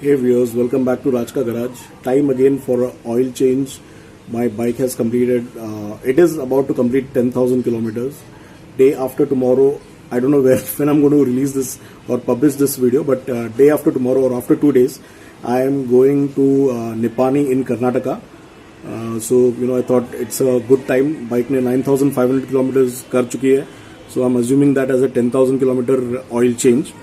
Hey viewers, welcome back to Rajka Garage. Time again for a oil change. My bike has completed, it is about to complete 10,000 kilometers. Day after tomorrow, I don't know when I'm going to release this or publish this video, but day after tomorrow or after 2 days, I am going to Nipani in Karnataka. I thought it's a good time. Bike ne 9,500 kilometers kar chuki hai. So I'm assuming that as a 10,000 kilometer oil change.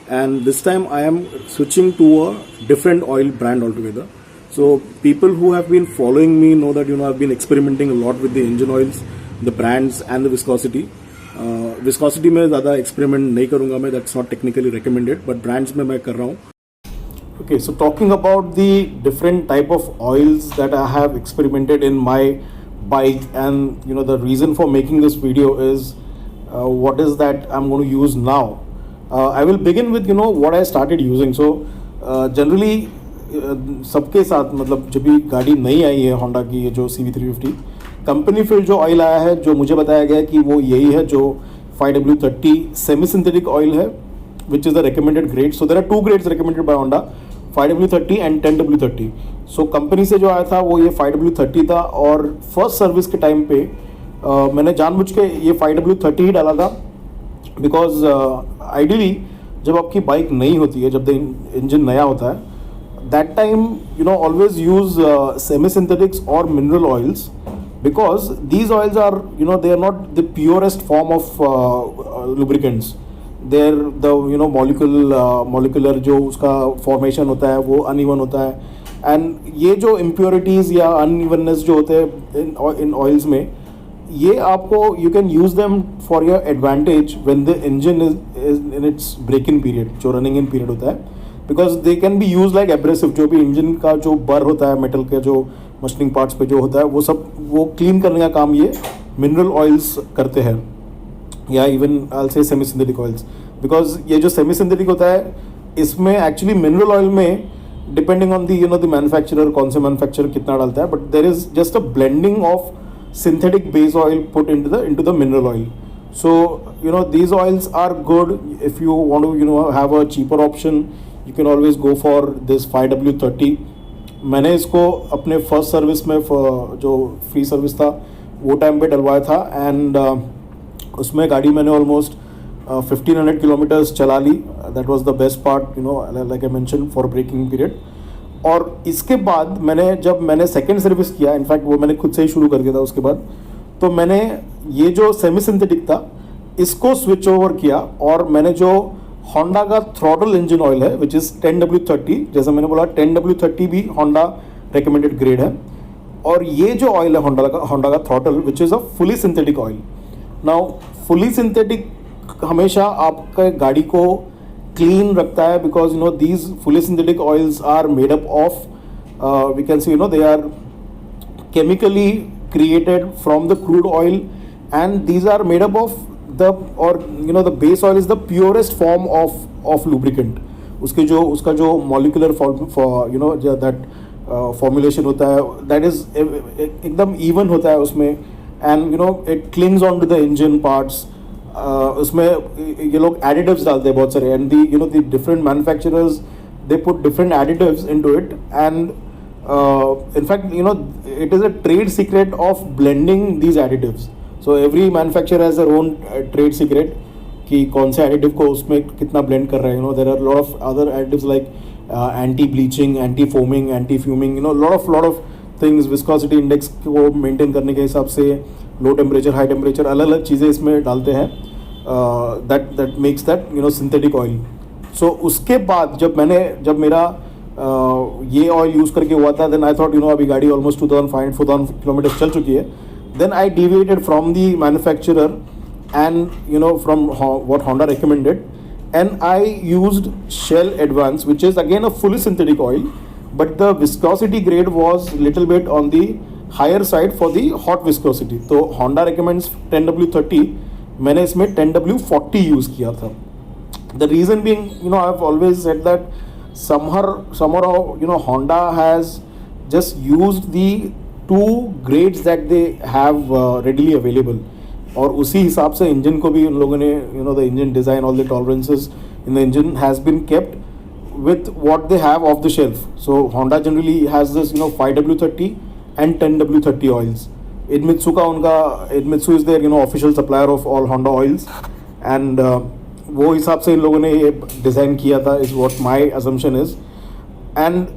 And this time I am switching to a different oil brand altogether. So people who have been following me know that I've been experimenting a lot with the engine oils, the brands and the viscosity. Viscosity में ज़्यादा experiment नहीं करूँगा मैं, that's not technically recommended, but brands में मैं कर रहा हूँ. Okay, so talking about the different type of oils that I have experimented in my bike, and the reason for making this video is what is that I'm going to use now. I will begin with what I started using. So generally सबके साथ मतलब जब भी गाड़ी नई आई है Honda की, ये जो CV350 कंपनी फिर जो ऑयल आया है, जो मुझे बताया गया है कि वो यही है जो 5W30 सेमी सिंथेटिक ऑयल है, which is the recommended grade. So there are two grades recommended by Honda, 5W30 and 10W30. So company से जो आया था वो ये 5W30 था, और फर्स्ट सर्विस के टाइम पे मैंने जानबूझ के ये 5W30 ही डाला था, बिकॉज आइडियली जब आपकी बाइक नई होती है, जब इंजन नया होता है, that time always use semi synthetics और mineral oils, because these oils are they are not the purest form of lubricants. There the molecular जो उसका फॉर्मेशन होता है वो अनइवन होता है, एंड ये जो इम्प्योरिटीज़ या अनइवननेस जो होते हैं इन ऑयल्स में, ये आपको you can use them for your advantage when the engine is in its break in period, जो रनिंग इन पीरियड होता है, because they can be use like abrasive. जो भी इंजन का जो बर होता है, मेटल के जो मशीनिंग पार्ट्स पे जो होता है, वो क्लीन करने का काम ये मिनरल ऑयल्स करते हैं, या इवन आई से सेमी सिंथेटिक ऑयल्स. बिकॉज ये जो सेमी सिंथेटिक होता है, इसमें एक्चुअली मिनरल ऑयल में depending on the the manufacturer, कौन से मैन्युफैक्चरर कितना डालता है, but there is just a blending of synthetic base oil put into the mineral oil. So these oils are good. If you want to have a cheaper option, you can always go for this 5W30. मैंने इसको अपने first service में जो free service था वो time पे डलवाया था, and उसमें गाड़ी मैंने ऑलमोस्ट 1500 किलोमीटर्स चला ली. That was the best part, like I mention, for breaking period. और इसके बाद जब मैंने सेकेंड सर्विस किया, इनफैक्ट वो मैंने खुद से ही शुरू कर दिया था उसके बाद, तो मैंने ये जो सेमी सिंथेटिक था इसको स्विच ओवर किया, और मैंने जो होंडा का थ्रॉटल इंजन ऑयल है विच इज़ 10W30, जैसा मैंने बोला 10W30 भी होंडा रिकमेंडेड ग्रेड है, और ये जो ऑयल है होंडा का throttle which is a fully synthetic oil. Now fully synthetic हमेशा आपका गाड़ी को clean रखता है, because these fully synthetic oils are made up of we can say they are chemically created from the crude oil, and these are made up of the base oil is the purest form of lubricant. उसका जो molecular that formulation होता है, that is एकदम even होता है उसमें, and it clings on to the engine parts. उसमें ये लोग एडिटिव्स डालते हैं बहुत सारे, and the different manufacturers they put different additives into it, and in fact it is a trade secret of blending these additives. So every manufacturer has their own trade secret कि कौन से एडिटिव को उसमें कितना ब्लेंड कर रहे हैं. There are lot of other additives like anti bleaching, anti foaming, anti fuming, lot of things, viscosity index को मेंटेन करने के हिसाब से लो टेम्परेचर, हाई टेम्परेचर, अलग अलग चीज़ें इसमें डालते हैं. That makes that synthetic oil. So उसके बाद जब मेरा ये ऑयल यूज़ करके हुआ था, देन आई थॉट अभी गाड़ी ऑलमोस्ट 2500-4000 किलोमीटर चल चुकी है. Then I deviated from the manufacturer and from what Honda recommended, and I used Shell Advance which is again a fully synthetic oil, but the viscosity grade was little bit on the higher side for the hot viscosity. तो Honda recommends 10W30, मैंने इसमें 10W40 use किया था. The reason being, I've always said that somehow Honda has just used the two grades that they have readily available, और उसी हिसाब से engine को भी उन लोगों ने the engine design, all the tolerances in the engine has been kept with what they have off the shelf. So Honda generally has this 5W30 and 10W30 oils. Idemitsu is their official supplier of all Honda oils, and वो हिसाब से इन लोगों ने ये design किया था, is what my assumption is. And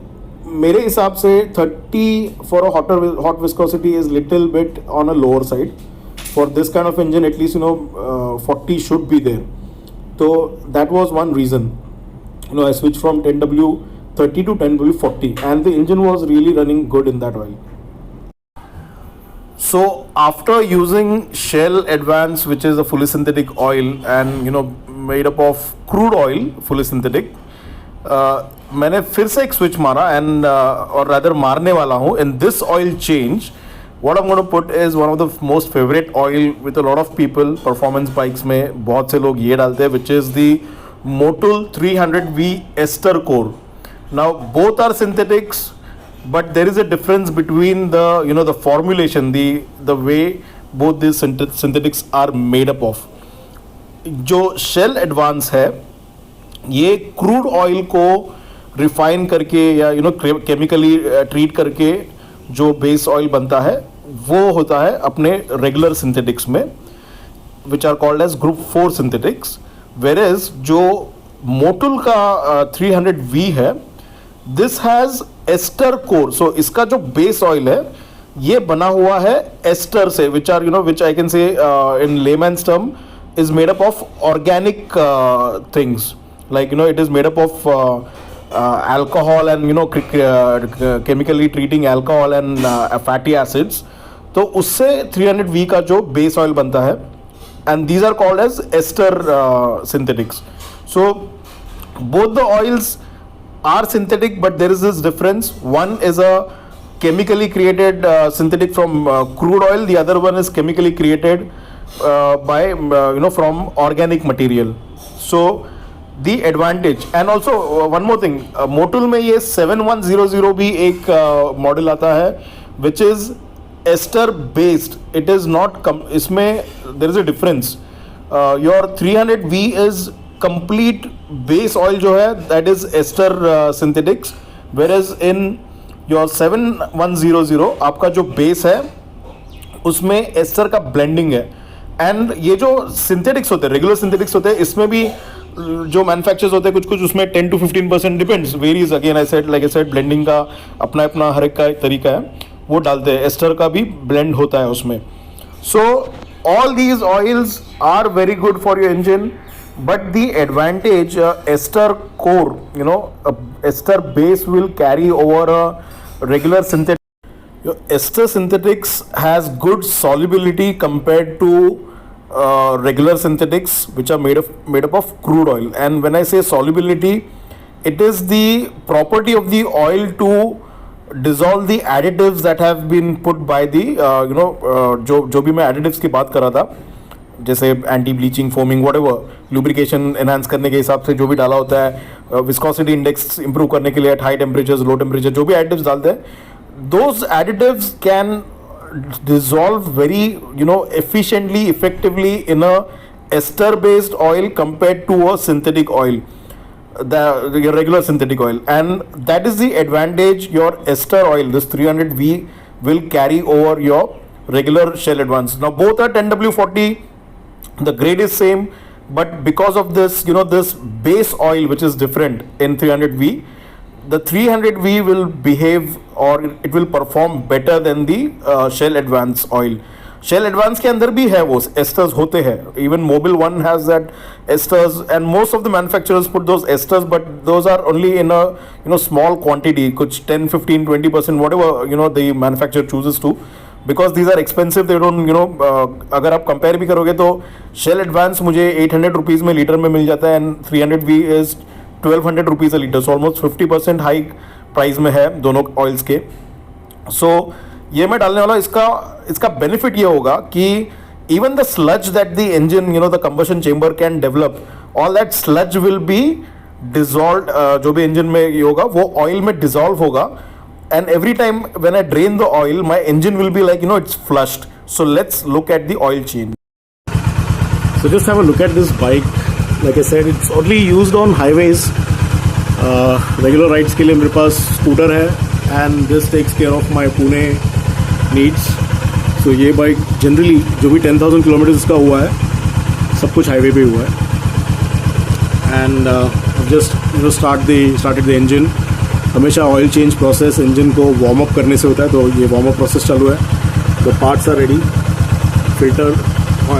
मेरे हिसाब से 30 for a hot viscosity is little bit on a lower side. For this kind of engine, at least 40 should be there. So that was one reason. I switched from 10W30 to 10W40, and the engine was really running good in that oil. So after using Shell Advance, which is a fully synthetic oil and made up of crude oil, fully synthetic, मैंने फिर से एक switch मारा and or rather मारने वाला हूँ. In this oil change, what I'm going to put is one of the most favorite oil with a lot of people. Performance bikes में बहुत से लोग ये डालते हैं, which is the Motul 300V ester core. Now both are synthetics, but there is a difference between the the formulation, the way both these synthetics are made up of. जो Shell Advance है, ये crude oil को refine करके या chemically treat करके जो base oil बनता है वो होता है अपने रेगुलर सिंथेटिक्स में, which are called as group 4 synthetics. Whereas जो मोटुल का 300V है, this has ester core. So इसका जो बेस ऑयल है ये बना हुआ है एस्टर से, विच I can say in layman's term is made up of organic things, like it is made up of alcohol and chemically treating alcohol and fatty acids. तो उससे 300V का जो बेस ऑयल बनता है, and these are called as ester synthetics. So both the oils are synthetic, but there is this difference. One is a chemically created synthetic from crude oil, the other one is chemically created by from organic material. So the advantage, and also one more thing, Motul में ये 7100 भी एक model आता है which is ester based. It is not इसमें there is a difference. Your 300V is complete base oil जो है, that is ester synthetics, whereas in your 7100 आपका जो बेस है उसमें एस्टर का ब्लेंडिंग है. एंड ये जो सिंथेटिक्स होते हैं, रेगुलर सिंथेटिक्स होते हैं, इसमें भी जो मैन्युफैक्चर्स होते हैं कुछ उसमें 10 to 15% depends, varies. Again I said blending का अपना अपना हर एक का एक तरीका है, वो डालते हैं. एस्टर का भी ब्लेंड होता है उसमें. So all these oils are very good for your engine, but the advantage ester core, ester base will carry over a regular synthetic. Your ester synthetics has good solubility compared to regular synthetics, which are made up of crude oil. And when I say solubility, it is the property of the oil to dissolve the additives that have been put by the जो भी मैं additives की बात कर रहा था, जैसे anti bleaching, foaming, whatever, lubrication enhance करने के हिसाब से जो भी डाला होता है, विस्कोसिटी इंडेक्स इंप्रूव करने के लिए at high temperatures, low temperature, जो भी एडिटिव्स डालते हैं, those additives can dissolve very efficiently, effectively in a ester based oil compared to a synthetic oil, your regular synthetic oil. And that is the advantage your ester oil, this 300V, will carry over your regular Shell Advance. Now both are 10W40, the grade is same, but because of this this base oil which is different in 300V, the 300V will behave or it will perform better than the Shell Advance oil. Shell Advance के अंदर भी है वो esters होते हैं. Even Mobil 1 has that esters, and most of the manufacturers put those esters, but those are only in a small quantity, कुछ 10, 15, 20%, whatever the manufacturer chooses to, because these are expensive. They don't अगर आप compare भी करोगे तो Shell Advance मुझे 800 rupees में litre में मिल जाता है, and 300V is 1200 rupees a litre. So almost 50% high price में है दोनों ऑयल्स के. सो ये मैं डालने वाला, इसका बेनिफिट ये होगा कि even the sludge that the engine the combustion chamber can develop, all that sludge will be dissolve. जो भी इंजन में ये होगा वो ऑयल में डिजॉल्व होगा, and every time when I drain the oil my engine will be like it's flushed. So let's look at the oil change. So just have a look at this bike. Like I said, it's only used on highways. Regular rides के लिए मेरे पास scooter है and this takes care of my Pune needs. So ये bike generally जो भी 10,000 kilometres का हुआ है सब कुछ हाईवे पे हुआ है. And just started the engine. हमेशा ऑयल चेंज प्रोसेस इंजन को वार्म अप करने से होता है, तो ये वार्म अप प्रोसेस चालू है. The parts are ready. Filter,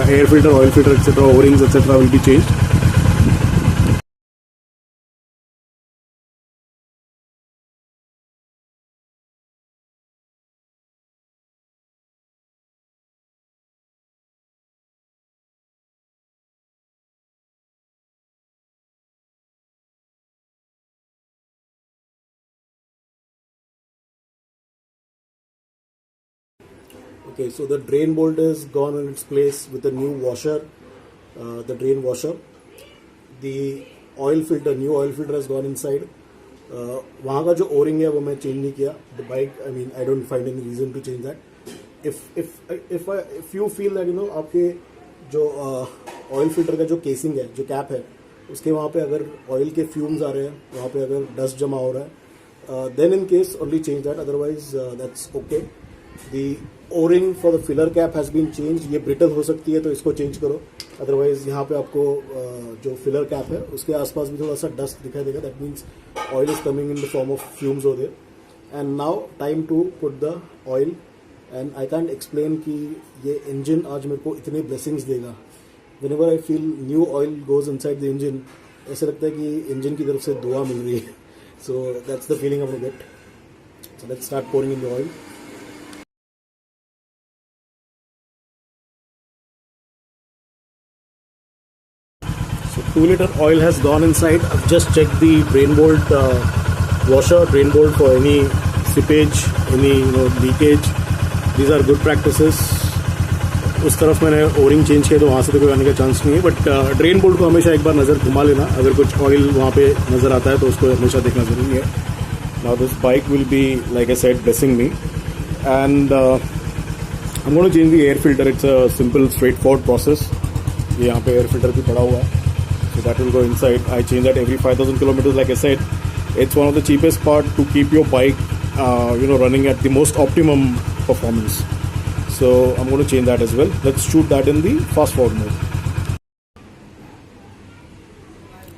air filter, oil filter etcetera, O rings etcetera will be changed. Okay, so the drain bolt is gone in its place with the new washer, the drain washer. The oil filter, new oil filter has gone inside. वहाँ का जो O-ring है वो मैं change नहीं किया. The bike, I mean, I don't find any reason to change that. If you feel that आपके जो ऑयल फिल्टर का जो केसिंग है, जो कैप है, उसके वहाँ पे अगर ऑयल के फ्यूम्स आ रहे हैं, वहाँ पे अगर डस्ट जमा हो रहा है, then in case only change that, otherwise that's okay. The O ring for the filler cap has been change. ये ब्रिटल हो सकती है तो इसको चेंज करो, अदरवाइज यहाँ पे आपको जो फिलर कैप है उसके आसपास भी थोड़ा सा डस्ट दिखाई देगा. That means oil is coming in the form of fumes हो there. And now time to put the oil. And I can't explain कि ये इंजन आज मेरे को इतने ब्लेसिंग्स देगा. Whenever I feel new oil goes inside the engine, ऐसा लगता है कि इंजन की तरफ से दुआ मिल रही है. So that's the feeling I get. So let's start pouring in the oil. So 2-liter oil has gone inside. I've just checked the drain bolt washer, drain bolt for any seepage, any leakage. These are good practices. उस तरफ मैंने O-ring change किया तो वहाँ से तो कोई आने का चांस नहीं है. बट ड्रेन बोल्ट को हमेशा एक बार नज़र घुमा लेना. अगर कुछ ऑयल वहाँ पे नज़र आता है तो उसको हमेशा देखना ज़रूरी है. Now this bike will be like I said blessing me. And I am going to change the air filter. It's a simple straightforward process. ये यहाँ पे एयर फिल्टर भी पड़ा हुआ है. So that will go inside. I change that every 5,000 kilometers. Like I said, it's one of the cheapest part to keep your bike, running at the most optimum performance. So I'm going to change that as well. Let's shoot that in the fast forward mode.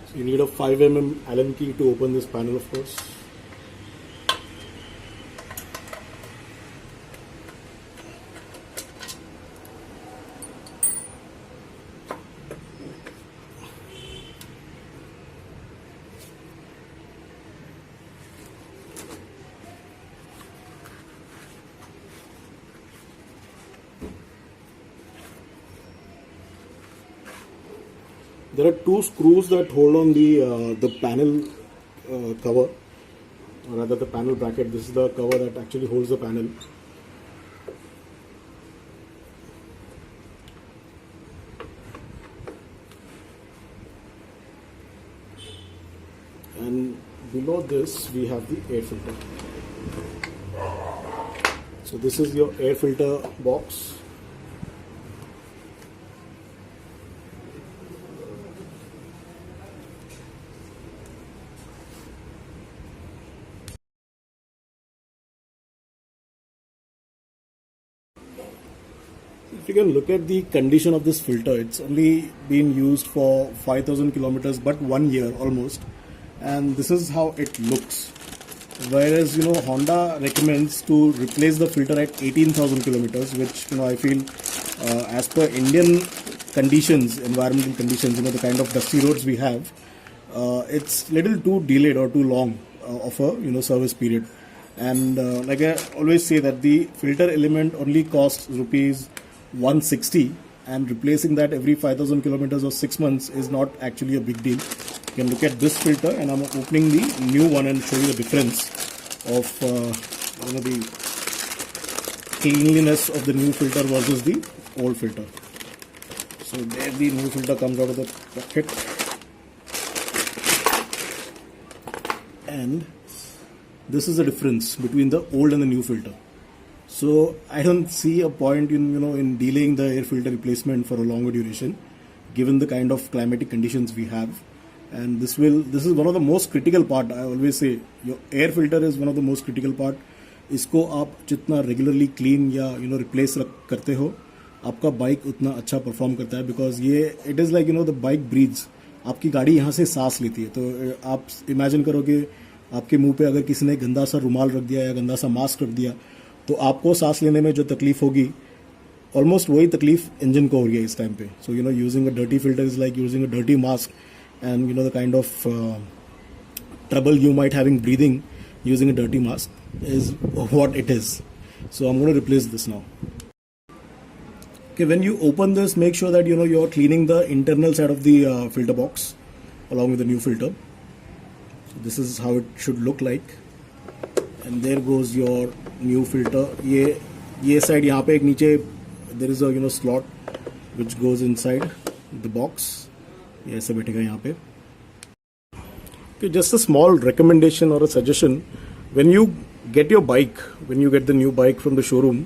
So you need a 5mm Allen key to open this panel, of course. There are two screws that hold on the panel cover, or rather the panel bracket. This is the cover that actually holds the panel. And below this we have the air filter. So this is your air filter box. If you can look at the condition of this filter, it's only been used for 5,000 kilometers, but 1 year almost, and this is how it looks. Whereas Honda recommends to replace the filter at 18,000 kilometers, which I feel as per Indian conditions, environmental conditions, the kind of dusty roads we have, it's little too delayed or too long of a service period. And like I always say that the filter element only costs rupees 160, and replacing that every 5,000 kilometers or 6 months is not actually a big deal. You can look at this filter, and I'm opening the new one and show you the difference of the cleanliness of the new filter versus the old filter. So there the new filter comes out of the pocket, and this is the difference between the old and the new filter. So I don't see a point in delaying the air filter replacement for a longer duration, given the kind of climatic conditions we have. and this is one of the most critical part. I always say your air filter is one of the most critical part. इसको आप जितना regularly clean या replace करते हो, आपका bike उतना अच्छा perform करता है, बिकॉज ये it is like the bike breathes. आपकी गाड़ी यहाँ से सांस लेती है. तो आप इमेजिन करो कि आपके मुंह पे अगर किसी ने गंदा सा रुमाल रख दिया या गंदा सा मास्क रख दिया, तो आपको सांस लेने में जो तकलीफ होगी, ऑलमोस्ट वही तकलीफ इंजन को हो रही है इस टाइम पे. So using a dirty filter is like using a dirty mask, and the kind of trouble you might having breathing using a dirty mask is what it is. So I'm going to replace this now. Okay, when you open this, make sure that you're cleaning the internal side of the filter box along with the new filter. So this is how it should look like, and there goes your new filter. ये side यहाँ पे एक नीचे there is a slot which goes inside the box. ये ऐसे बैठेगा यहाँ पे. Okay, just a small recommendation or a suggestion: when you get your bike, when you get the new bike from the showroom,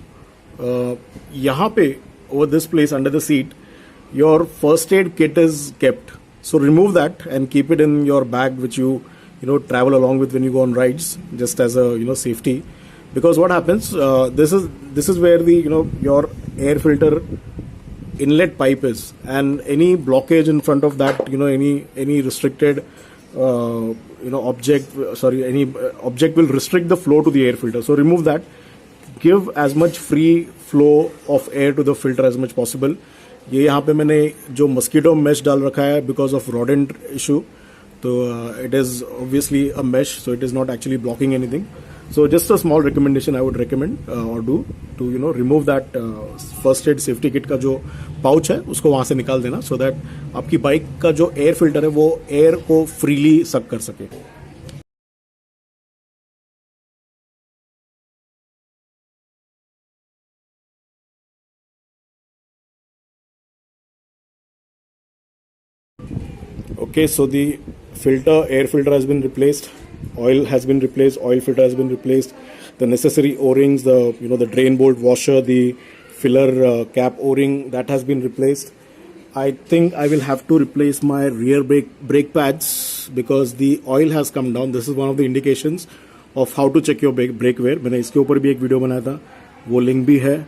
यहाँ पे over this place under the seat, your first aid kit is kept. So remove that and keep it in your bag, which you travel along with when you go on rides, just as a safety. Because what happens? This is where the your air filter inlet pipe is, and any blockage in front of that, any restricted any object will restrict the flow to the air filter. So remove that. Give as much free flow of air to the filter as much possible. ये यहाँ पे मैंने जो mosquito mesh डाल रखा है because of rodent issue. तो it is obviously a mesh, so it is not actually blocking anything. So just a small recommendation I would recommend or do to remove that first aid safety kit का जो pouch है उसको वहाँ से निकाल देना, so that आपकी bike का जो एयर फिल्टर है वो एयर को फ्रीली सक कर सके. Okay, so the air filter has been replaced, oil has been replaced, oil filter has been replaced, the necessary O-rings, the drain bolt washer, the filler cap O-ring, that has been replaced. I think I will have to replace my rear brake pads because the oil has come down. This is one of the indications of how to check your brake wear. मैंने इसके ऊपर भी एक video बनाया था, वो link भी है.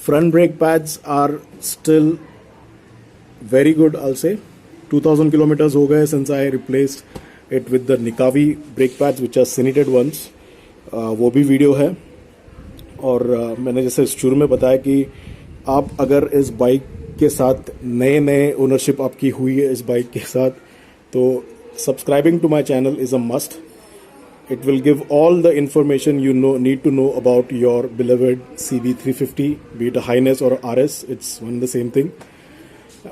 Front brake pads are still very good, I'll say. 2000 kilometers हो गए since I replaced it with the Nikavi brake pads which are Cineted ones. वो भी वीडियो है. और मैंने जैसे शुरू में बताया कि आप अगर इस बाइक के साथ नए ओनरशिप आपकी हुई है इस बाइक के साथ, तो subscribing to my channel is a must. It will give all the information need to know about your beloved CB350, be it a Highness or a RS. It's one and the same thing.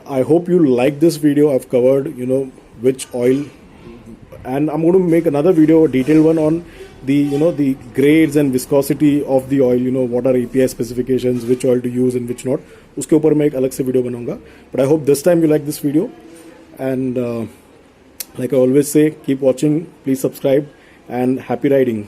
I hope you like this video. I've covered which oil, and I'm going to make another video, a detailed one on the the grades and viscosity of the oil. What are API specifications, which oil to use and which not. उसके ऊपर मैं एक अलग से video बनाऊंगा. But I hope this time you like this video, and like I always say, keep watching, please subscribe, and happy riding.